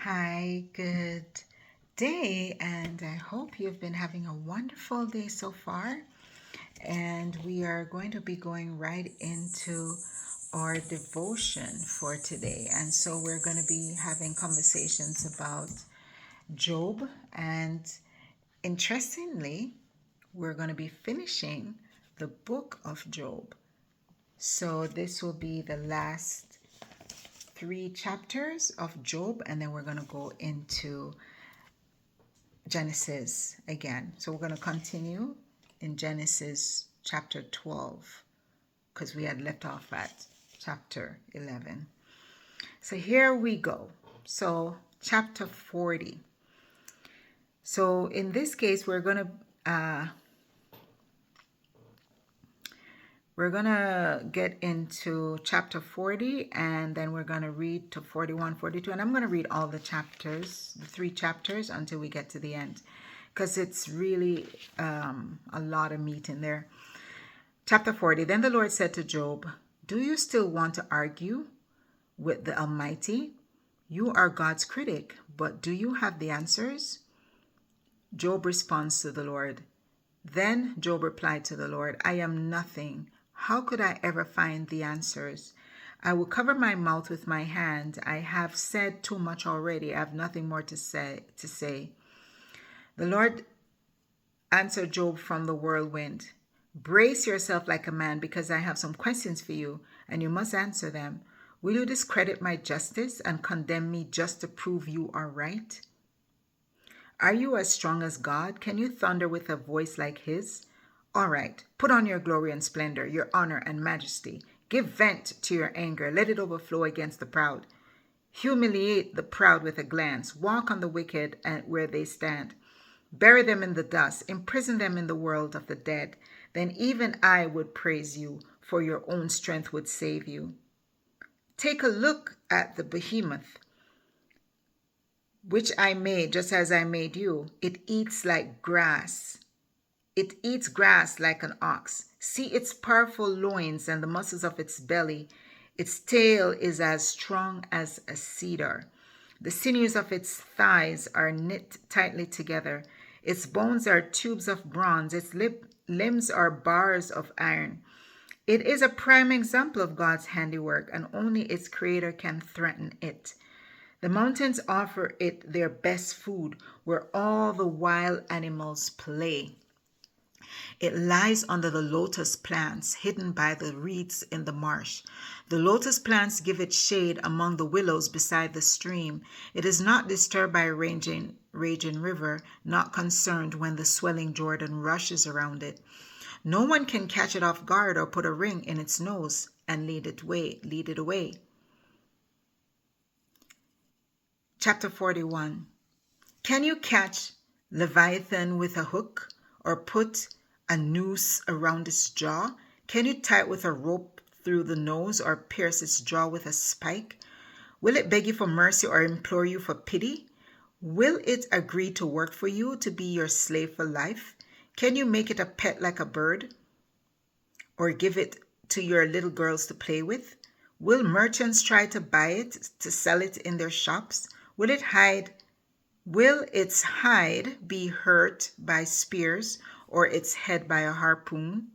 Hi, good day, and I hope you've been having a wonderful day so far. And we are going to be going right into our devotion for today. And so we're going to be having conversations about Job. And interestingly, we're going to be finishing the book of Job. So this will be the last three chapters of Job, and then we're going to go into Genesis again. So we're going to continue in Genesis chapter 12 because we had left off at chapter 11. So here we go. So chapter 40. So in this case, we're going to get into chapter 40, and then we're going to read to 41, 42. And I'm going to read all the chapters, the three chapters, until we get to the end, because it's really a lot of meat in there. Chapter 40. Then the Lord said to Job, "Do you still want to argue with the Almighty? You are God's critic, but do you have the answers?" Job responds to the Lord. Then Job replied to the Lord, "I am nothing. How could I ever find the answers? I will cover my mouth with my hand. I have said too much already. I have nothing more to say. The Lord answered Job from the whirlwind. "Brace yourself like a man, because I have some questions for you, and you must answer them. Will you discredit my justice and condemn me just to prove you are right? Are you as strong as God? Can you thunder with a voice like his? All right, put on your glory and splendor, your honor and majesty. Give vent to your anger. Let it overflow against the proud. Humiliate the proud with a glance. Walk on the wicked where they stand. Bury them in the dust. Imprison them in the world of the dead. Then even I would praise you, for your own strength would save you. Take a look at the behemoth, which I made just as I made you. It eats like grass. It eats grass like an ox. See its powerful loins and the muscles of its belly. Its tail is as strong as a cedar. The sinews of its thighs are knit tightly together. Its bones are tubes of bronze. Its limbs are bars of iron. It is a prime example of God's handiwork, and only its creator can threaten it. The mountains offer it their best food, where all the wild animals play. It lies under the lotus plants, hidden by the reeds in the marsh. The lotus plants give it shade among the willows beside the stream. It is not disturbed by a raging river, not concerned when the swelling Jordan rushes around it. No one can catch it off guard or put a ring in its nose and lead it away. Chapter 41. Can you catch Leviathan with a hook, or put a noose around its jaw? Can you tie it with a rope through the nose, or pierce its jaw with a spike? Will it beg you for mercy or implore you for pity? Will it agree to work for you, to be your slave for life? Can you make it a pet like a bird, or give it to your little girls to play with? Will merchants try to buy it, to sell it in their shops? Will its hide be hurt by spears, or its head by a harpoon?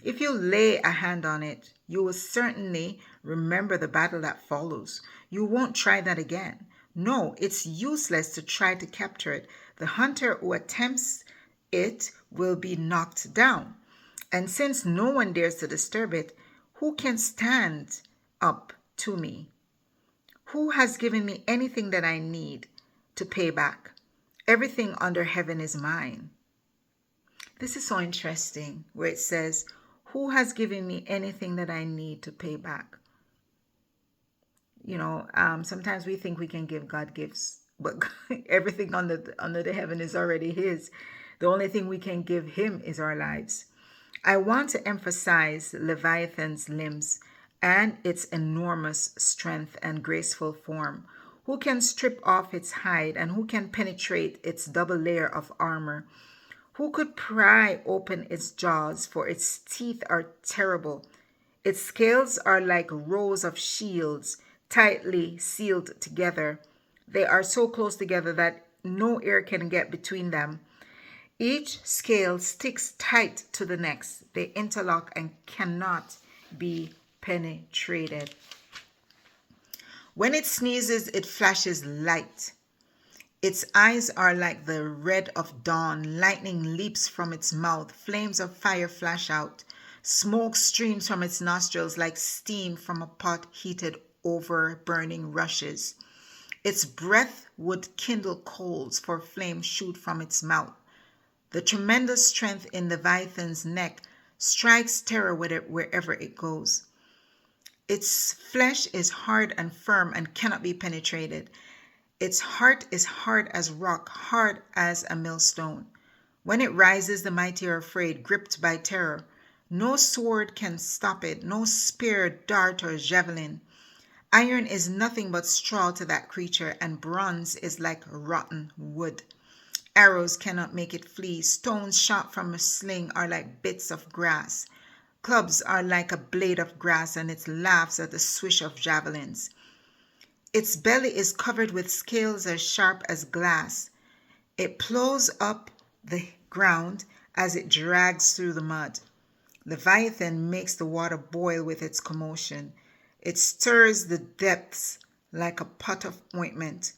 If you lay a hand on it, you will certainly remember the battle that follows. You won't try that again. No, it's useless to try to capture it. The hunter who attempts it will be knocked down. And since no one dares to disturb it, who can stand up to me? Who has given me anything that I need to pay back? Everything under heaven is mine. This is so interesting, where it says, who has given me anything that I need to pay back? Sometimes we think we can give God gifts, but everything under the heaven is already his. The only thing we can give him is our lives. I want to emphasize Leviathan's limbs and its enormous strength and graceful form. Who can strip off its hide, and who can penetrate its double layer of armor? Who could pry open its jaws, for its teeth are terrible. Its scales are like rows of shields, tightly sealed together. They are so close together that no air can get between them. Each scale sticks tight to the next. They interlock and cannot be penetrated. When it sneezes, it flashes light. Its eyes are like the red of dawn. Lightning leaps from its mouth. Flames of fire flash out. Smoke streams from its nostrils like steam from a pot heated over burning rushes. Its breath would kindle coals, for flames shoot from its mouth. The tremendous strength in Leviathan's neck strikes terror with it wherever it goes. Its flesh is hard and firm and cannot be penetrated. Its heart is hard as rock, hard as a millstone. When it rises, the mighty are afraid, gripped by terror. No sword can stop it, no spear, dart, or javelin. Iron is nothing but straw to that creature, and bronze is like rotten wood. Arrows cannot make it flee. Stones shot from a sling are like bits of grass. Clubs are like a blade of grass, and it laughs at the swish of javelins. Its belly is covered with scales as sharp as glass. It plows up the ground as it drags through the mud. Leviathan makes the water boil with its commotion. It stirs the depths like a pot of ointment.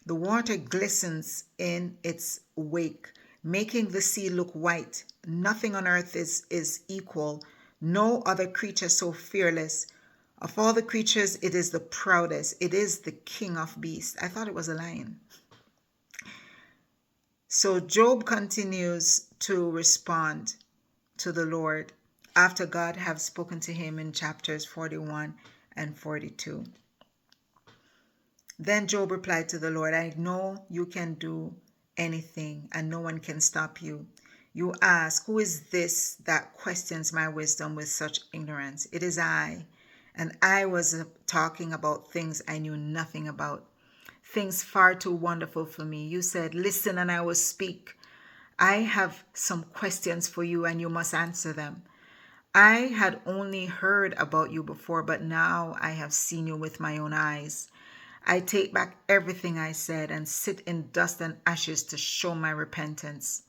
The water glistens in its wake, making the sea look white. Nothing on earth is equal. No other creature so fearless. Of all the creatures, it is the proudest. It is the king of beasts. I thought it was a lion. So Job continues to respond to the Lord after God have spoken to him in chapters 41 and 42. Then Job replied to the Lord, I know you can do anything and no one can stop you. You ask, who is this that questions my wisdom with such ignorance? It is I, and I was talking about things I knew nothing about, things far too wonderful for me. You said, listen and I will speak. I have some questions for you and you must answer them. I had only heard about you before, but now I have seen you with my own eyes. I take back everything I said and sit in dust and ashes to show my repentance.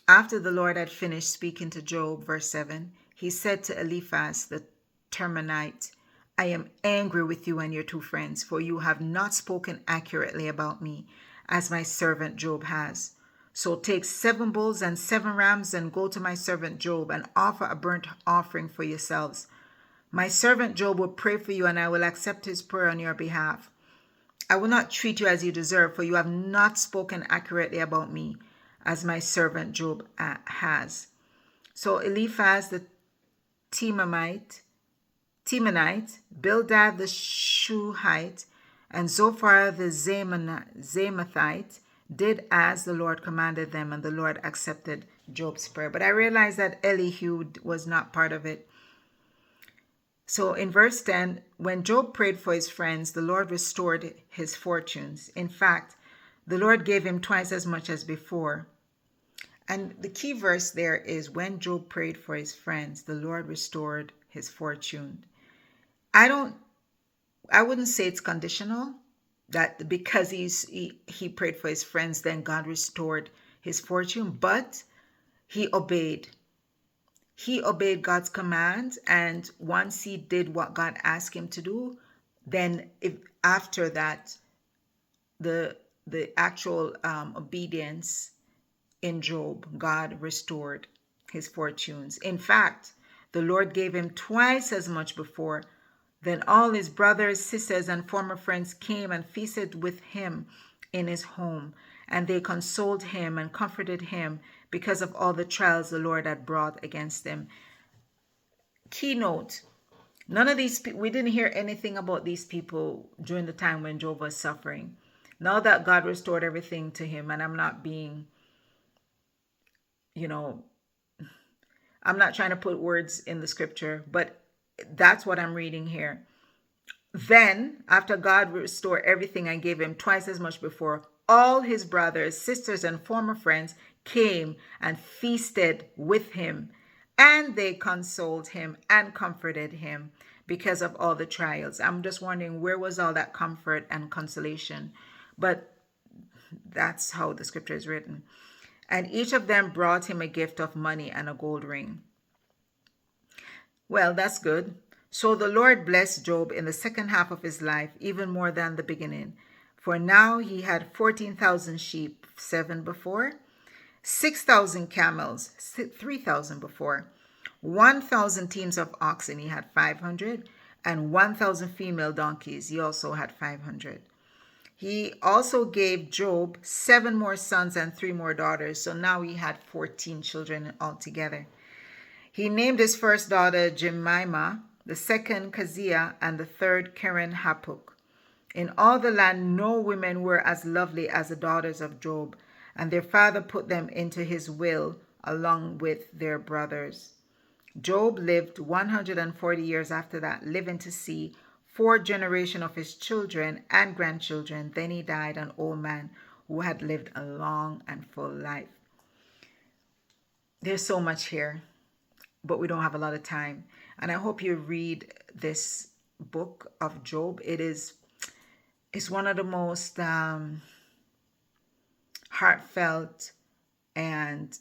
After the Lord had finished speaking to Job, verse 7, he said to Eliphaz the Temanite, I am angry with you and your two friends, for you have not spoken accurately about me, as my servant Job has. So take 7 bulls and 7 rams and go to my servant Job and offer a burnt offering for yourselves. My servant Job will pray for you, and I will accept his prayer on your behalf. I will not treat you as you deserve, for you have not spoken accurately about me, as my servant Job has. So Eliphaz the Temanite, Bildad the Shuhite, and Zophar the Zamathite did as the Lord commanded them, and the Lord accepted Job's prayer. But I realized that Elihu was not part of it. So in verse 10, when Job prayed for his friends, the Lord restored his fortunes. In fact, the Lord gave him twice as much as before. And the key verse there is, when Job prayed for his friends, the Lord restored his fortune. I wouldn't say it's conditional, that because he prayed for his friends, then God restored his fortune, but he obeyed. He obeyed God's commands, and once he did what God asked him to do, then after that, the actual obedience in Job, God restored his fortunes. In fact, the Lord gave him twice as much before. Then all his brothers, sisters, and former friends came and feasted with him in his home, and they consoled him and comforted him because of all the trials the Lord had brought against him. Keynote: none of these we didn't hear anything about these people during the time when Job was suffering. Now that God restored everything to him, and I'm not being, I'm not trying to put words in the scripture, but that's what I'm reading here. Then, after God restored everything and gave him twice as much before, all his brothers, sisters, and former friends came and feasted with him, and they consoled him and comforted him because of all the trials. I'm just wondering, where was all that comfort and consolation? But that's how the scripture is written. And each of them brought him a gift of money and a gold ring. Well, that's good. So the Lord blessed Job in the second half of his life, even more than the beginning. For now he had 14,000 sheep, 7 before, 6,000 camels, 3,000 before, 1,000 teams of oxen, he had 500, and 1,000 female donkeys, he also had 500. He also gave Job 7 more sons and 3 more daughters, so now he had 14 children altogether. He named his first daughter Jemimah, the second Keziah, and the third Keren Hapuk. In all the land no women were as lovely as the daughters of Job, and their father put them into his will along with their brothers. Job lived 140 years after that, living to see 4 generations of his children and grandchildren. Then he died an old man who had lived a long and full life. There's so much here, but we don't have a lot of time. And I hope you read this book of Job. It's one of the most heartfelt and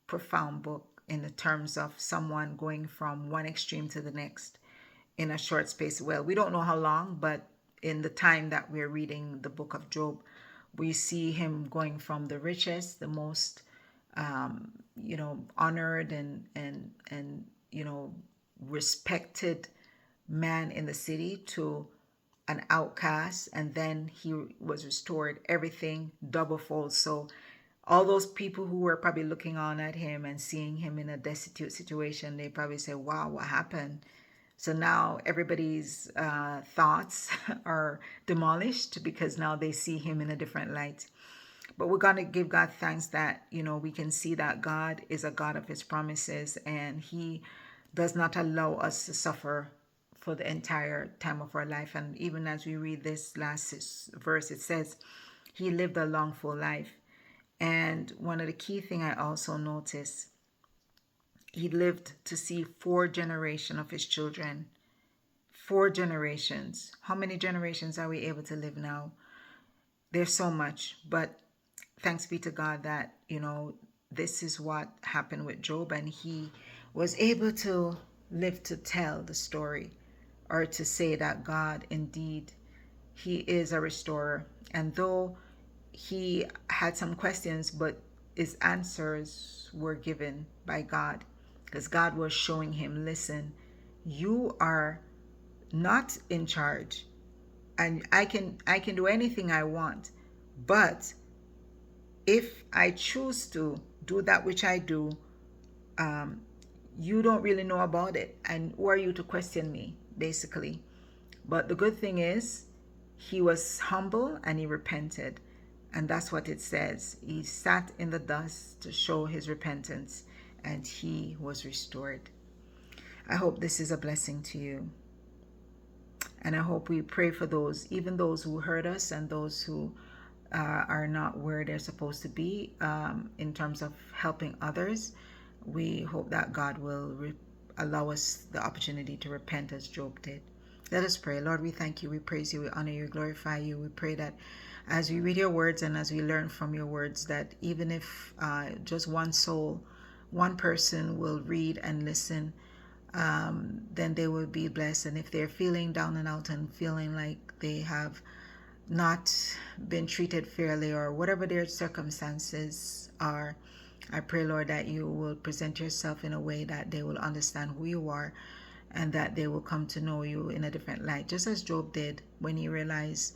profound book in the terms of someone going from one extreme to the next in a short space. Well, we don't know how long, but in the time that we're reading the book of Job, we see him going from the richest, the most honored and respected man in the city to an outcast, and then he was restored everything double fold. So all those people who were probably looking on at him and seeing him in a destitute situation, they probably say, wow, what happened? So now everybody's thoughts are demolished because now they see him in a different light. But we're going to give God thanks that, we can see that God is a God of his promises, and he does not allow us to suffer for the entire time of our life. And even as we read this last verse, it says he lived a long, full life. And one of the key things I also noticed, he lived to see 4 generations of his children. 4 generations. How many generations are we able to live now? There's so much, but thanks be to God that, this is what happened with Job, and he was able to live to tell the story, or to say that God, indeed, he is a restorer. And though he had some questions, but his answers were given by God, because God was showing him, listen, you are not in charge, and I can do anything I want, but if I choose to do that which I do, you don't really know about it, and who are you to question me, basically. But the good thing is, he was humble and he repented, and that's what it says. He sat in the dust to show his repentance, and he was restored. I hope this is a blessing to you, and I hope we pray for those, even those who hurt us and those who are not where they're supposed to be in terms of helping others. We hope that God will allow us the opportunity to repent as Job did. Let us pray. Lord, we thank you, we praise you, we honor you, glorify you. We pray that as we read your words and as we learn from your words, that even if just one soul, one person will read and listen, then they will be blessed. And if they're feeling down and out and feeling like they have not been treated fairly, or whatever their circumstances are, I pray, Lord, that you will present yourself in a way that they will understand who you are, and that they will come to know you in a different light, just as Job did when he realized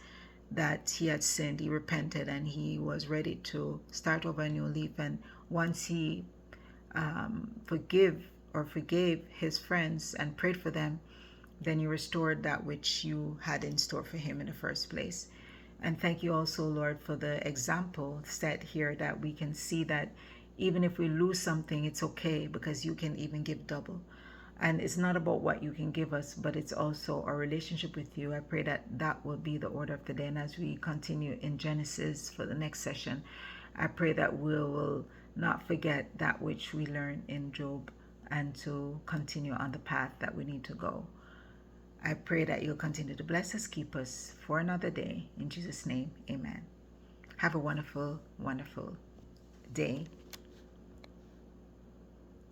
that he had sinned. He repented and he was ready to start over a new leaf. And once he forgave forgave his friends and prayed for them, then you restored that which you had in store for him in the first place. And thank you also, Lord, for the example set here, that we can see that even if we lose something, it's okay, because you can even give double. And it's not about what you can give us, but it's also our relationship with you. I pray that that will be the order of the day. And as we continue in Genesis for the next session, I pray that we will not forget that which we learned in Job, and to continue on the path that we need to go. I pray that you'll continue to bless us, keep us for another day. In Jesus' name, amen. Have a wonderful, wonderful day